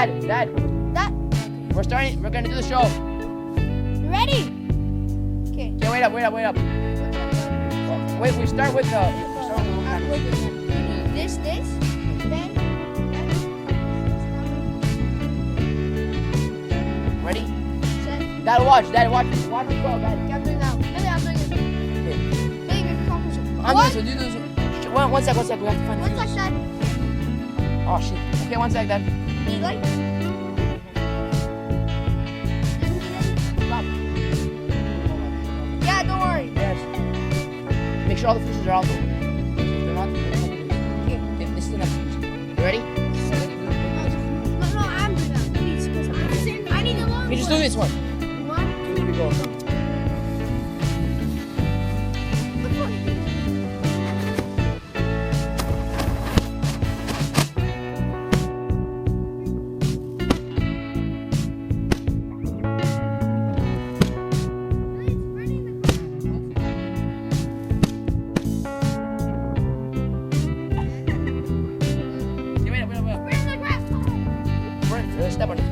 Dad. We're gonna do the show. You ready? Okay. Okay, wait up. Wait, we start with the. This, then. Ready? Set. Dad, watch me go, Dad. Okay, I'm doing now. Really, I'm doing this. Okay. Hey, you're composing. I'm doing this. Do this. One sec. We have to find the One sec, fuse. Dad. Oh shit. Okay, one sec, Dad. You like? Stop. Yeah, don't worry. Yes. Make sure all the fuses are out though. If they're not, okay, this is the next fuse. You ready? No, I'm doing that. Please, because I need a long We just do this one. One, Here we go. Which one? Okay, wait up. Where's the grasshopper? Step on it.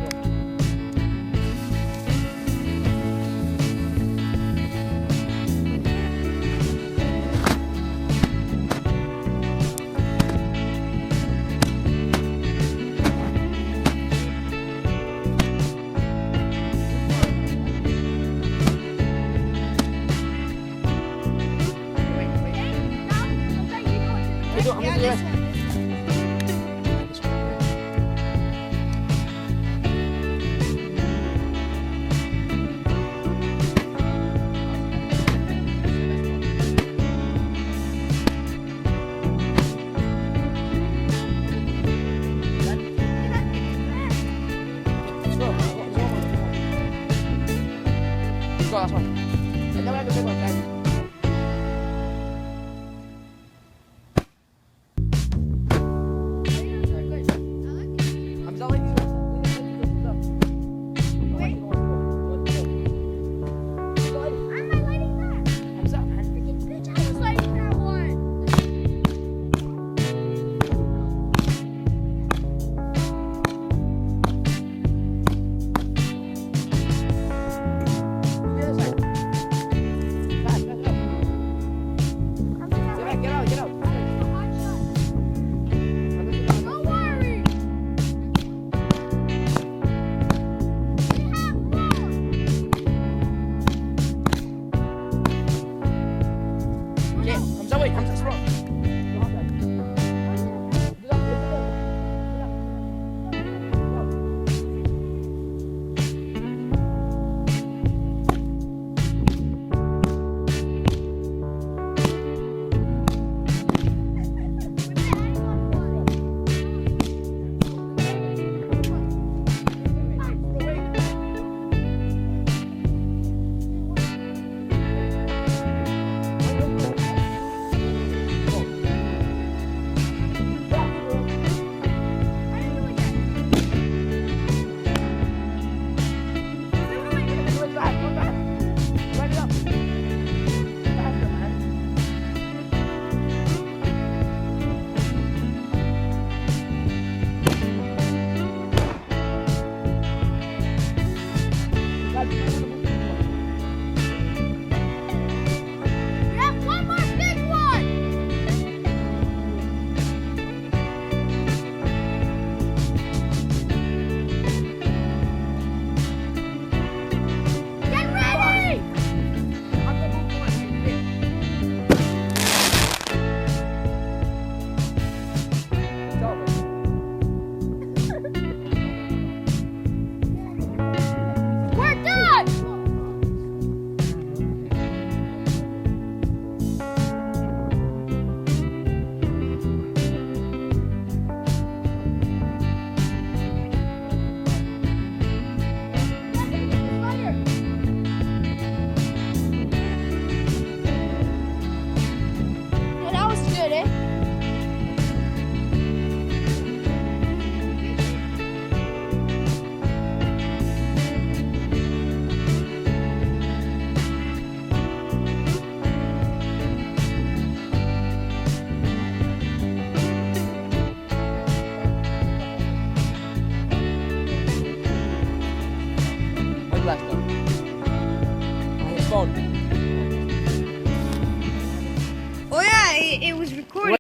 left though. And his phone.